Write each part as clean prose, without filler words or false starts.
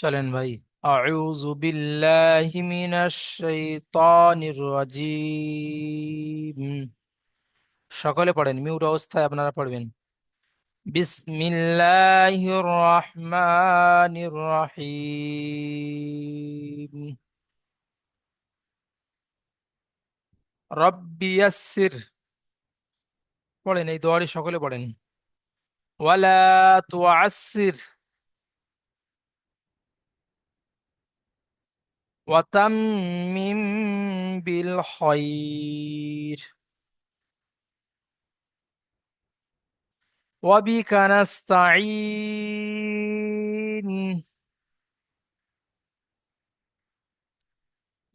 চলেন ভাই। আউযু বিল্লাহি মিনাশ শাইতানির রাজিম। সকলে পড়েন, মিউট অবস্থায় আপনারা পড়বেন। বিসমিল্লাহির রহমানির রহিম। রব্বি ইয়াসসির। পড়েন, এই দোয়াটি সকলে পড়েন। ওয়ালা তুআসসির ওয়া তাম্মিম বিল খায়র ওয়া বিকা নাস্তাঈন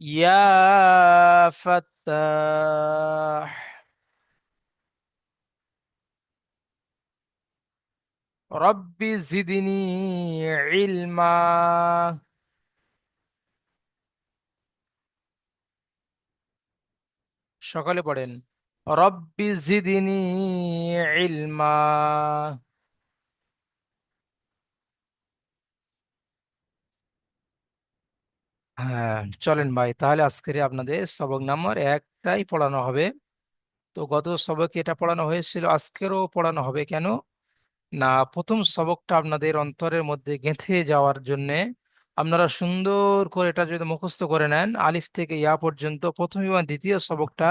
ইয়া ফাত্তাহ রব্বি জিদনি ইলমা। সকলে পড়েন, রব্বি জিদনি ইলমা। হ্যাঁ, চলেন ভাই, তাহলে আজকের আপনাদের সবক নাম্বার একটাই পড়ানো হবে। তো গত সবকে এটা পড়ানো হয়েছিল, আজকেরও পড়ানো হবে। কেন না, প্রথম সবকটা আপনাদের অন্তরের মধ্যে গেঁথে যাওয়ার জন্যে আপনারা সুন্দর করে এটা যদি মুখস্থ করে নেন, আলিফ থেকে ইয়া পর্যন্ত প্রথম এবং দ্বিতীয় সবকটা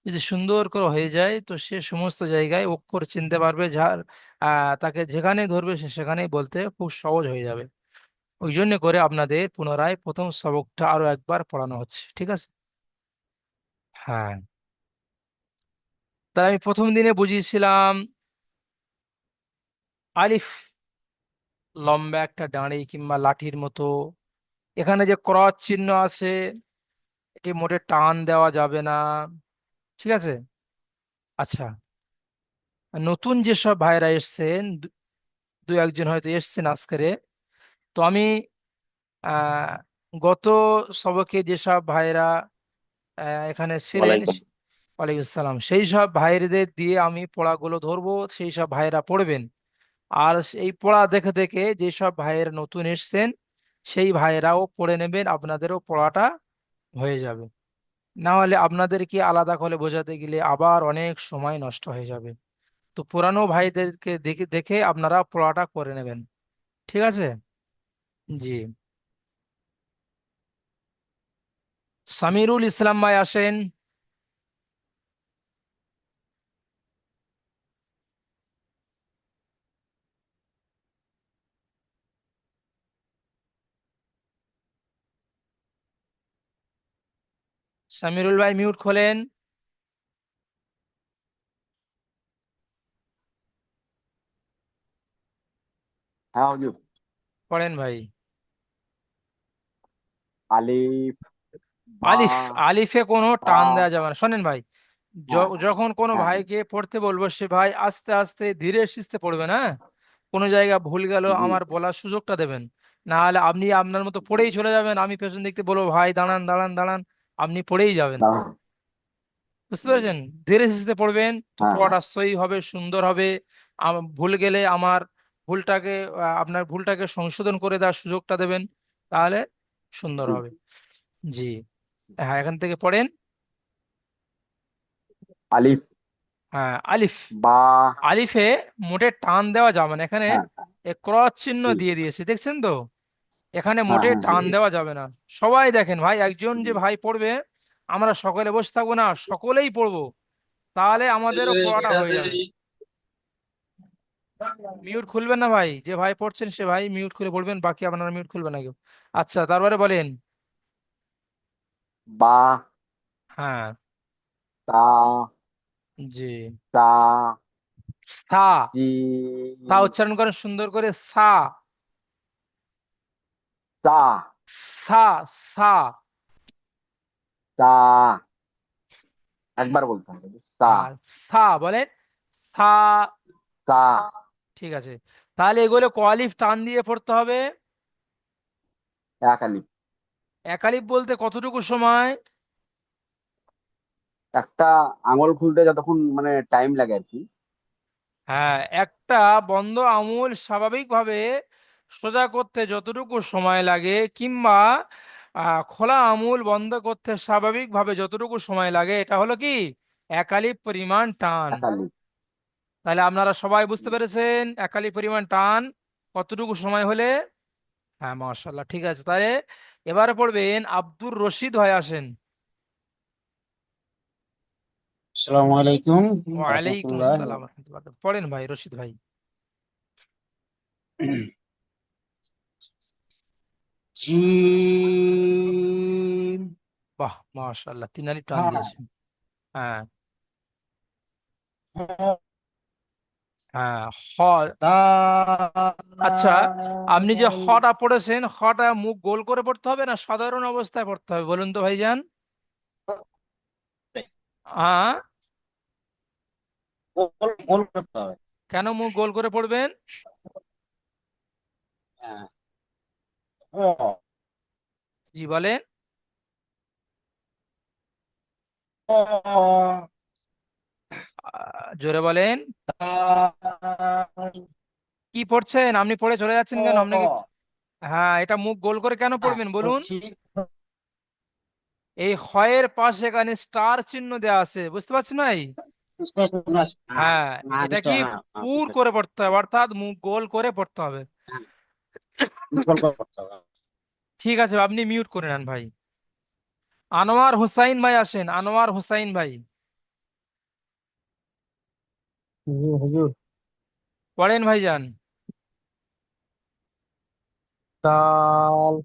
যদি সুন্দর করে হয়ে যায়, তো সে সমস্ত জায়গায় অক্ষর চিনতে পারবে, যার তাকে যেখানে ধরবে সে সেখানেই বলতে খুব সহজ হয়ে যাবে। ওই জন্য করে আপনাদের পুনরায় প্রথম সবকটা আরো একবার পড়ানো হচ্ছে, ঠিক আছে? হ্যাঁ, তাই আমি প্রথম দিনে বুঝিয়েছিলাম আলিফ লম্বা একটা দাঁড়ি কিংবা লাঠির মতো। এখানে যে ক্রস চিহ্ন আছে, একে মোটে টান দেওয়া যাবে না, ঠিক আছে? আচ্ছা, নতুন যেসব ভাইরা এসছেন, দু একজন হয়তো এসছেন আজকেরে। তো আমি আহ গত সবকে যেসব ভাইরা এখানে ছিলেন, ওয়ালাইকুম। ওয়ালাইকুম আসসালাম, সেই সব ভাইদের দিয়ে আমি পড়াগুলো ধরবো, সেই সব ভাইরা পড়বেন। আর এই পড়া দেখে দেখে যেসব ভাইয়েরা নতুন এসছেন, সেই ভাইয়েরাও পড়ে নেবেন, আপনাদেরও পড়াটা হয়ে যাবে। না হলে আপনাদেরকে আলাদা করে বোঝাতে গেলে আবার অনেক সময় নষ্ট হয়ে যাবে। তো পুরানো ভাইদেরকে দেখে দেখে আপনারা পড়াটা করে নেবেন, ঠিক আছে? জি। সামিরুল ইসলাম ভাই আসেন। সামিরুল ভাই মিউট খোলেন। হ্যাঁ হুজুর। পড়েন ভাই। আলিফ, বা, আলিফ, আলিফে কোনো তা। টান দেওয়া যাবে না, শোনেন ভাই। হ্যাঁ, যখন কোনো হ্যাঁ, হ্যাঁ। ভাইকে পড়তে বলবো, সে ভাই আস্তে আস্তে ধীরে সুস্থে পড়বে না। কোনো জায়গা ভুল গেল জি। আমার বলার সুযোগটা দেবেন। না হলে আপনি আপনার মতো পড়েই চলে যাবেন, আমি পেছন দেখতে বলবো ভাই দাঁড়ান দাঁড়ান দাঁড়ান, আপনি পড়েই যাবেন। দাঁড়ান। বুঝতে হুম, পেরেছেন? ধীরে সুস্থে পড়বেন, তো হ্যাঁ, হ্যাঁ। পড়াটা সই হবে, সুন্দর হবে। ভুল গেলে আমার ভুলটাকে আপনার ভুলটাকে সংশোধন করে দেওয়ার সুযোগটা দেবেন, তাহলে সুন্দর জি। হবে। জি। হ্যাঁ, এখান থেকে পড়েন। আলিফ, হ্যাঁ, আলিফ। বা। আলিফে মোটে টান দেওয়া যাবে না এখানে। হ্যাঁ, ক্রস চিহ্ন জি। দিয়ে দিয়েছে, দেখছেন তো? এখানে হ্যাঁ, মোটে হ্যাঁ, হ্যাঁ। টান দেওয়া যাবে না। সবাই দেখেন ভাই, একজন যে জি। ভাই পড়বে, আমরা সকলে বসে থাকবো না, সকলেই পড়বো, তাহলে আমাদেরও পড়াটা হয়ে যাবে। মিউট খুলবেন না ভাই, যে ভাই পড়ছেন সে ভাই মিউট খুলে পড়বেন, বাকি আপনারা মিউট খুলবেন না কেউ। আচ্ছা, তারপরে বলেন। বা, হ্যাঁ। তা, জি। তা, সা। সা জিম, উচ্চারণ করেন সুন্দর করে, সা। তা, সা। সা। তা। একবার বলতে হবে তা, আর সা বলেন, সা। তা। ঠিক আছে, তাহলে এগুলো কোয়ালিফ টান দিয়ে পড়তে হবে। এক আলিফ। একালিফ বলতে কতটুকু সময়? একটা আঙুল খুলতে যতক্ষণ মানে টাইম লাগে আর কি। হ্যাঁ, একটা বন্ধ আঙুল স্বাভাবিকভাবে সোজা করতে যতটুকু সময় লাগে, কিংবা খোলা আঙুল বন্ধ করতে স্বাভাবিকভাবে যতটুকু সময় লাগে, এটা হলো কি একালি পরিমাণ টান। একালি। তাহলে আপনারা সবাই বুঝতে পেরেছেন একালি পরিমাণ টান কতটুকু সময় হলে। হ্যাঁ, মাশাআল্লাহ, ঠিক আছে। তাহলে এবারে পড়বেন আব্দুর রশিদ ভাই, আসেন। আসসালামু আলাইকুম ওয়ালাইকুম রহমতুল্লাহ। আসসালাম ওয়া রাহমাতুল্লাহ। পড়েন ভাই, রশিদ ভাই। জিম। বাহ, মাশাআল্লাহ, তিনালি টান হ্যাঁ। দিয়েছেন। হ্যাঁ, হ্যাঁ, হ। আচ্ছা, আপনি যে দাল। হটা পড়েছেন, হটা মুখ গোল করে পড়তে হবে না সাধারণ অবস্থায় পড়তে হবে, বলুন তো ভাইজান? হ্যাঁ। গোল গোল করতে হবে। কেন মুখ গোল করে পড়বেন? হ্যাঁ। ও। জি বলেন। ও। জোরে বলেন। দাল। কি পড়ছেন আপনি? পড়ে চলে যাচ্ছেন কেন আপনাকে? ও। হ্যাঁ, এটা মুখ গোল করে কেন হ্যাঁ, পড়বেন বলুন? বলছি। এই ক্ষয়ের পাশে এখানে স্টার চিহ্ন দেওয়া আছে, বুঝতে পারছেন ভাই? হ্যাঁ, হ্যাঁ, হ্যাঁ, এটা বুঝতে কি হ্যাঁ, হ্যাঁ, পুর বুঝতে করে পড়তে হবে, অর্থাৎ মুখ গোল করে পড়তে হবে। হ্যাঁ, গোল করতে হবে। ঠিক আছে, আপনি মিউট করে নেন ভাই। আনোয়ার হুসাইন ভাই, আসেন, আনোয়ার হুসাইন ভাই। হুজুর হুজুর। পড়েন ভাইজান। দাল।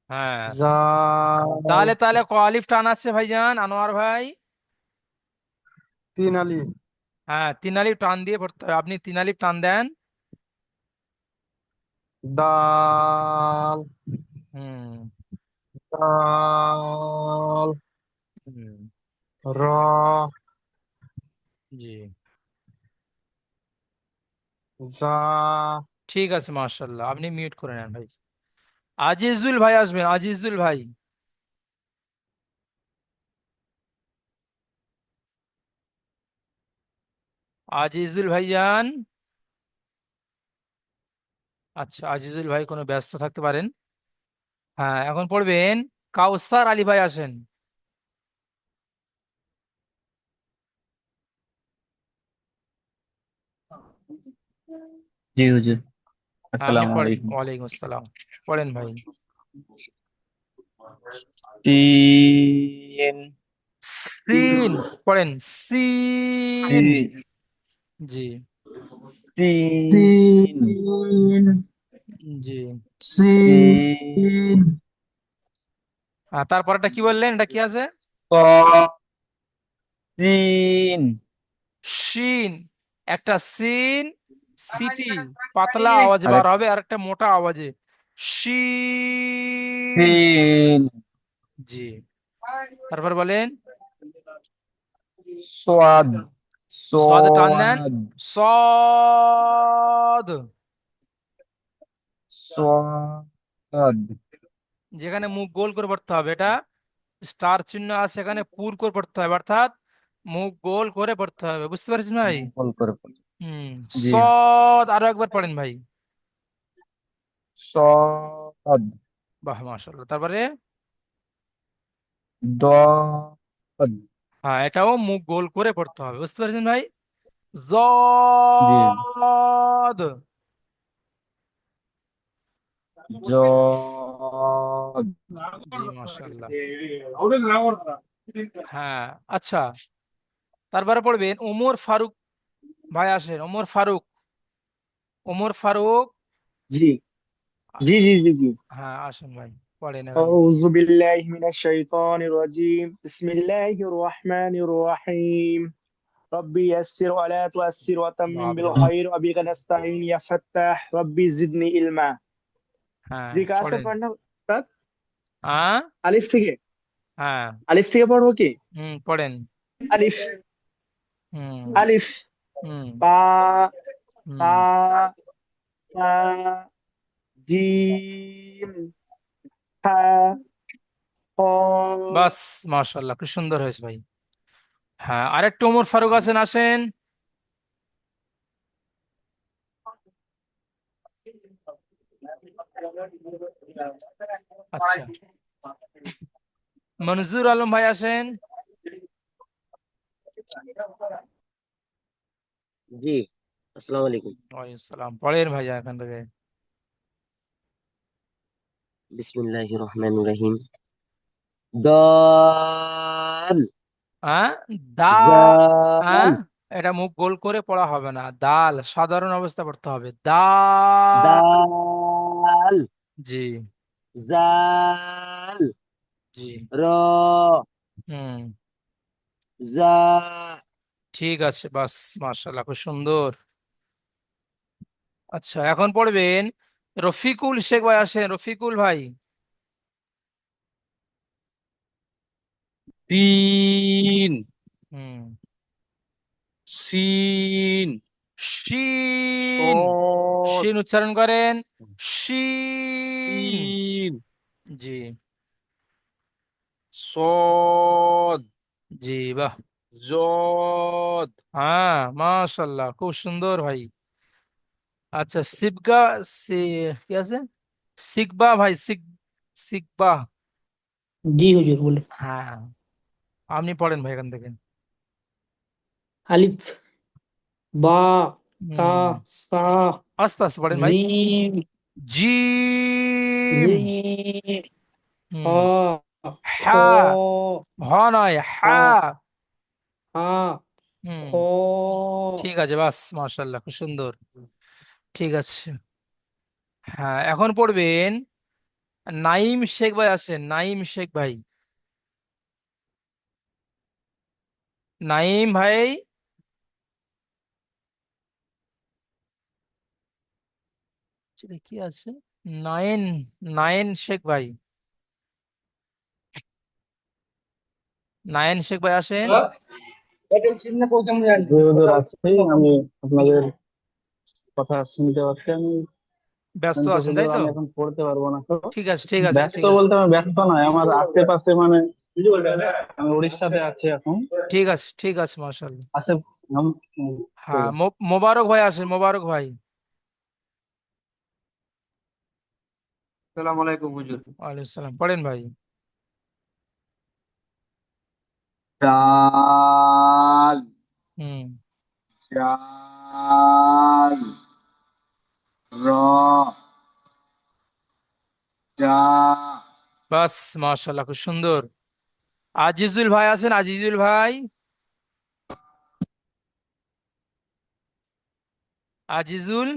হ্যাঁ, জাল। তাহলে তাহলে আলিফ টান আছে ভাইজান, আনোয়ার ভাই। তিন আলি। হ্যাঁ, তিন আলিফ টান দিয়ে পড়তে হবে, আপনি তিন আলিফ টান দেন। দাল। হুম। দাল। হুম। র। জি, যা। ঠিক আছে, মার্শাল্লাহ, আপনি মিউট করে নেন ভাই। আজিজুল ভাই, আসবেন, আজিজুল ভাই। আজিজুল ভাইজান। আচ্ছা, আজিজুল ভাই কোনো ব্যস্ত থাকতে পারেন। হ্যাঁ, এখন পড়বেন কাউসার আলী ভাই, আসেন। জি হুজুর, হ্যাঁ, আপনি আসসালামু পড়েন, আলাইকুম। ওয়ালাইকুম আসসালাম। পড়েন ভাই। তিন। সিন। পড়েন, সিন। তি- জি। তিন। তিন। জি। তিন। সিন। তারপরটা কি বললেন, এটা কি আছে? ক। তিন। শিন। একটা সিন, সিটি, পাতলা আওয়াজে বার আরেক হবে, আর একটা মোটা আওয়াজে, শিন। তিন। জি। তারপর বলেন। সোয়াদ। সদ টান দেন। সোয়াদ। সদ। সোয়াদ। যেখানে মুখ গোল করে পড়তে হবে, এটা স্টার চিহ্ন আছে, সেখানে পুর করে পড়তে হবে, অর্থাৎ মুখ গোল করে পড়তে হবে, বুঝতে পারছেন ভাই? গোল করে পড়ি। হুম। জি। সদ, আরো একবার পড়েন ভাই। সদ। বাহ, মাশাআল্লাহ। তারপরে দদ। হ্যাঁ, এটাও মুখ গোল করে পড়তে হবে, বুঝতে পারছেন ভাই? জি। জদ। জদ। জি, মাশাআল্লাহ। হ্যাঁ। আচ্ছা, তারপরে পড়বেন ওমর ফারুক ভাই, আসেন, ওমর ফারুক। ওমর ফারুক। জি জি জি জি জি। হ্যাঁ, আসেন ভাই, পড়েন এখন। أعوذ بالله من الشيطان الرجيم بسم الله الرحمن الرحيم ربي يسر ولا تؤسر وتمم বাপরে বাপ। بالخير وبك نستعين يا فتاح ربي زدني علما। হ্যাঁ, জি कहाँ से পড়েন। पढ़ना तक? হ্যাঁ। अलिफ থেকে। হ্যাঁ। अलिफ থেকে पढ़ो কি? হুম, পড়েন। अलिफ। হুম। अलिफ। হুম। बा। ता। হুম। ता। जीम। हा। বাস, খ। মাশাআল্লাহ, খুব সুন্দর হয়েছে ভাই। হ্যাঁ, আরেকটু ওমর ফারুক আছেন, আসেন। আচ্ছা, মনজুর আলম ভাই আসেন। জি, আসসালামু আলাইকুম। ওয়ালাইকুম সালাম, পড়েন ভাইয়া এখান থেকে। বিসমিল্লাহির রহমানির রহিম। দাল। হ্যাঁ, দা, জাল। হ্যাঁ, এটা মুখ গোল করে পড়া হবে না, দাল সাধারণ অবস্থা পড়তে হবে, দাল। দাল। জি, জাল। জি। র। হুম, জা। ঠিক আছে, বাস, মাশাআল্লাহ, খুব সুন্দর। আচ্ছা, এখন পড়বেন রফিকুল শেখ ভাই, আসেন রফিকুল ভাই। তিন, হুম, সিন, শিন, সদ, শিন উচ্চারণ করেন, শিন। সিন, জি, সদ, জি, বাহ, জদ, হ্যাঁ, মাশাআল্লাহ, খুব সুন্দর ভাই। আচ্ছা, সিবগা, সি, কি আছে, সিকবা ভাই, সিকবা। জি হুজুর বলুন। হ্যাঁ, আপনি পড়েন ভাই এখান থেকে। আলিফ, বা, তা, হুম, সা, আস্তে আস্তে পড়েন ভাই। Gym, gym. জিম, হুম, হা, খ, হ্যাঁ, হ নয়, হা, হ্যাঁ। হা, খ, হুম, ঠিক আছে, বাস, মাশাআল্লাহ, খুব সুন্দর। ঠিক আছে, হ্যাঁ, এখন পড়বেন নাইম শেখ ভাই, আছেন নাইম শেখ ভাই। নাইম ভাই, সেটা কি আছে, নাইন, নাইন শেখ ভাই, নাইন শেখ ভাই আসেন। জি হুজুর আছি আমি, আপনাদের কথা শুনতে পাচ্ছি আমি। ব্যস্ত কিন্তু আছেন হুজুর তাই তো? আমি এখন পড়তে পারবো না তো। ঠিক আছে, ঠিক আছে, ব্যস্ত ঠিক আছে, বলতে আমি ব্যস্ত নয়, আমার আশেপাশে মানে আমি উড়িষ্যাতে আছি এখন। ঠিক আছে, ঠিক আছে, মাশাআল্লাহ। আসে ঠিক হ্যাঁ, আছে। মোবারক ভাই আসেন, মোবারক ভাই। আসসালামু আলাইকুম হুজুর। ওয়ালাইকুম সালাম, পড়েন ভাই। ডাল। হুম, চাল। র। চা। বাস, মাশাআল্লাহ, খুব সুন্দর। আজিজুল ভাই আছেন, আজিজুল ভাই, আজিজুল।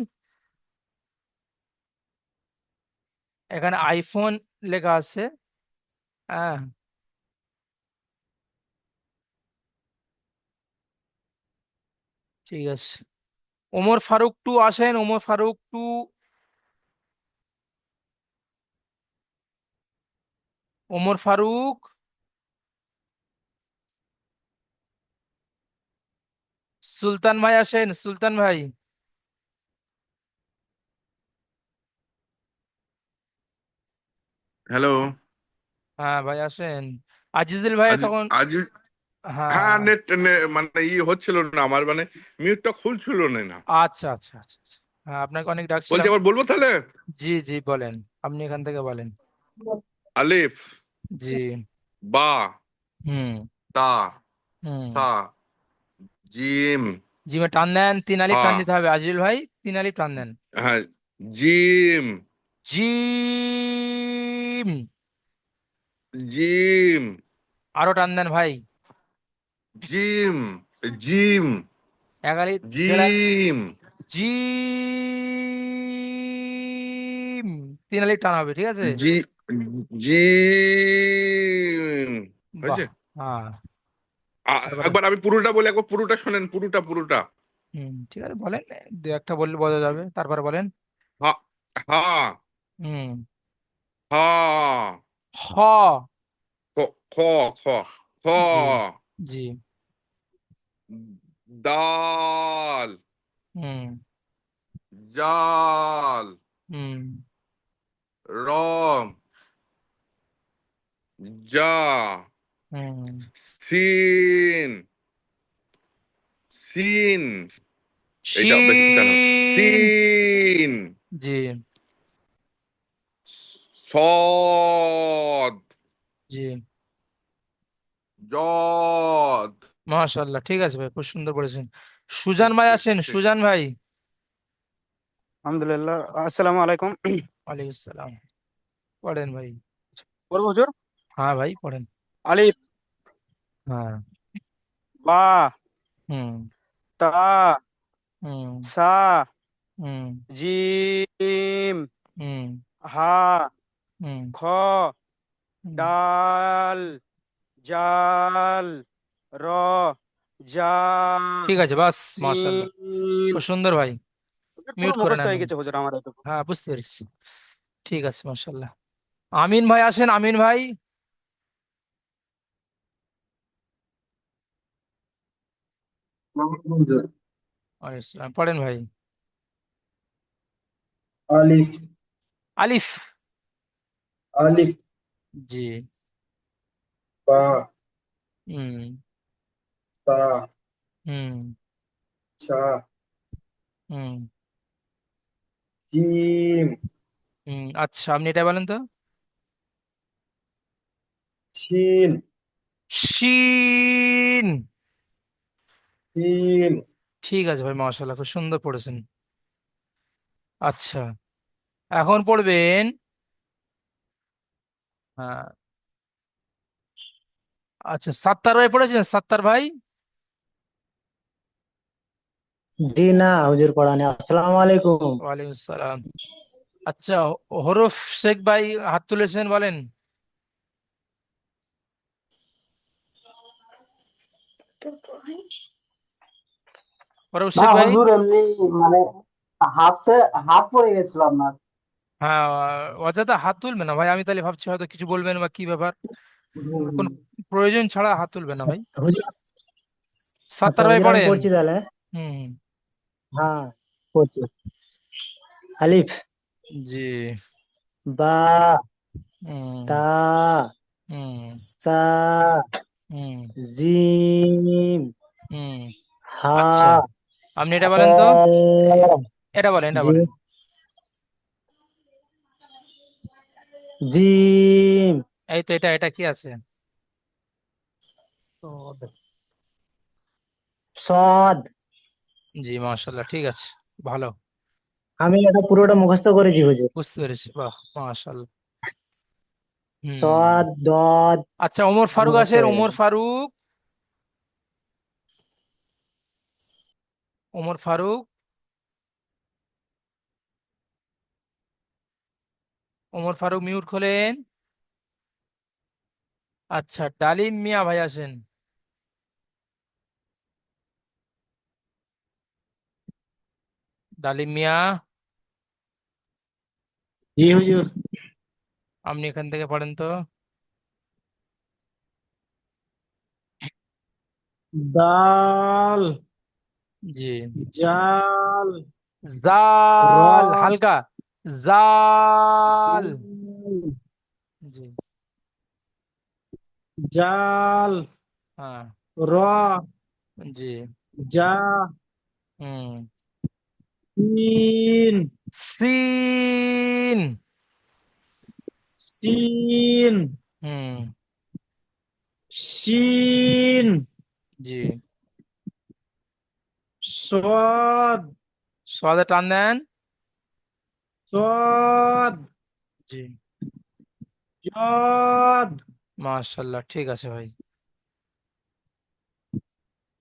এখানে আইফোন লেখা আছে। হ্যাঁ, ঠিক আছে। ওমর ফারুক টু আসেন, ওমর ফারুক টু, ওমর ফারুক। সুলতান ভাই আসেন, সুলতান ভাই। হ্যালো। হ্যাঁ ভাই আসেন। আজিজুল ভাই আজ তখন, আজ হ্যাঁ, হ্যাঁ, নেট মানে হচ্ছিল না আমার, মানে মিউটটা খুলছিল না। আচ্ছা, আচ্ছা, আচ্ছা, আচ্ছা। হ্যাঁ, আপনাকে অনেক বলছি ডাকছিলাম। আবার বলবো তাহলে। জি, জি, বলেন, আপনি এখান থেকে বলেন। আলিফ, জি। বা, হুম, তা, হুম। সা, জিম, জিমে টান দেন, তিন আলিফ হা, টান দিতে হবে আজিজুল ভাই, তিন আলিফ টান দেন। হ্যাঁ, জিম, জিম। জিম, আরো টান দেন ভাই। জিম, জিম, এক আলিফ, দেড় আলিফ। জিম, জিম, তিন আলিফ টান হবে, ঠিক আছে। জি, জিম। বাহ, হয়েছে। হ্যাঁ, তারপরে, একবার আমি পুরোটা বলি, একবার পুরোটা শোনেন, পুরোটা পুরোটা। হুম, ঠিক আছে, বলেন, দু একটা বললে বোঝা যাবে, তারপরে বলেন। হা, হা, হুম, হা, হ। খ, খ, খ, খ, জি, জি। দাল, হুম, জাল, হুম, রম, জা, হুম, সিন, সিন, এইটা বেশি টানো, শিন। সিন, জি, صاد জি, جاد মাশাআল্লাহ, ঠিক আছে ভাই, খুব সুন্দর বলেছেন। সুজান ভাই ঠিক আসেন, ঠিক সুজান ভাই। আলহামদুলিল্লাহ, আসসালামু আলাইকুম। ওয়ালাইকুম আসসালাম। পড়েন ভাই। বলবো হুজুর? হ্যাঁ ভাই, পড়েন। আলিফ, হ্যাঁ। বা, হুম। তা, হুম। সা, হুম। জিম, হুম। হা, হুম। খ, হুম। ডাল, জাল, র, জা, ঠিক আছে, বাস। মাশাআল্লাহ, সিন। খুব সুন্দর ভাই। হুজুর পুরো মিউট করেন মুখস্থ হয়ে এখন। গেছে হুজুর আমার এটুকু। হ্যাঁ, বুঝতে পেরেছি। ঠিক আছে, মাশাআল্লাহ। আমিন ভাই আসেন, আমিন ভাই। ওয়ালাইকুম আসসালাম, পড়েন ভাই। আলিফ, আলিফ। আলিফ, জি। বা, হুম। তা, হুম। সা, হুম। জিম, হুম। আচ্ছা, আপনি এটা বলেন তো। শিন, শিন। সিন, ঠিক আছে ভাই, মাশাআল্লাহ, খুব সুন্দর পড়েছেন। আচ্ছা, এখন পড়বেন। হ্যাঁ। আচ্ছা, সাত্তার ভাই পড়েছেন, সাত্তার ভাই। জি না হুজুর, পড়া নেই। আসসালামু আলাইকুম। ওয়ালাইকুম আসসালাম। আচ্ছা, হরফ শেখ ভাই হাত তুলেছেন, বলেন। হরফ না শেখ ভাই। হুজুর, এমনি মানে হাতে হাত পড়ে গেছিল আপনার। হ্যাঁ, অযথা হাত তুলবেন না ভাই, আমি তাহলে ভাবছি হয়তো কিছু বলবেন বা কি ব্যাপার। কোন প্রয়োজন ছাড়া হাত তুলবেন না ভাই। হুজুর, আচ্ছা সাত্তার ভাই হুজুর, আমি পড়েন। পড়ছি তাহলে। হুম। হুম। হ্যাঁ, পড়ছি। আলিফ, জি। বা, হুম। তা, হুম। সা, হুম। জিম, হুম। হা, আচ্ছা, আপনি এটা খ, বলেন তো। এটা বলেন, এটা জি, বলেন। জিম, এই তো, এটা এটা কি আছে? সদ। জি, মাশাআল্লাহ, ঠিক আছে, ভালো। আমি এটা পুরোটা মুখস্থ করেছি হুজুর। বুঝতে পেরেছি, বাহ, মাশাআল্লাহ। হুম। সদ, দদ, আচ্ছা, ওমর সব ফারুক মুখস্থ আছেন, হয়ে ওমর গেছে। ফারুক। ওমর ফারুক। ওমর ফারুক, মিউট খোলেন। আচ্ছা, ডালিম মিয়া ভাই আসেন। ডালিম মিয়া, জি হুজুর। আপনি এখান থেকে পড়েন তো। দাল, জি। জাল, র, জাল, হালকা। জাল। জি। জাল, হ্যাঁ। র, জি। জা, হুম। সিন, সিন। সিন, হুম। শিন, জি। সদ, সোয়াদে টান দেন। সদ, জি। জদ। মাশাআল্লাহ, ঠিক আছে ভাই।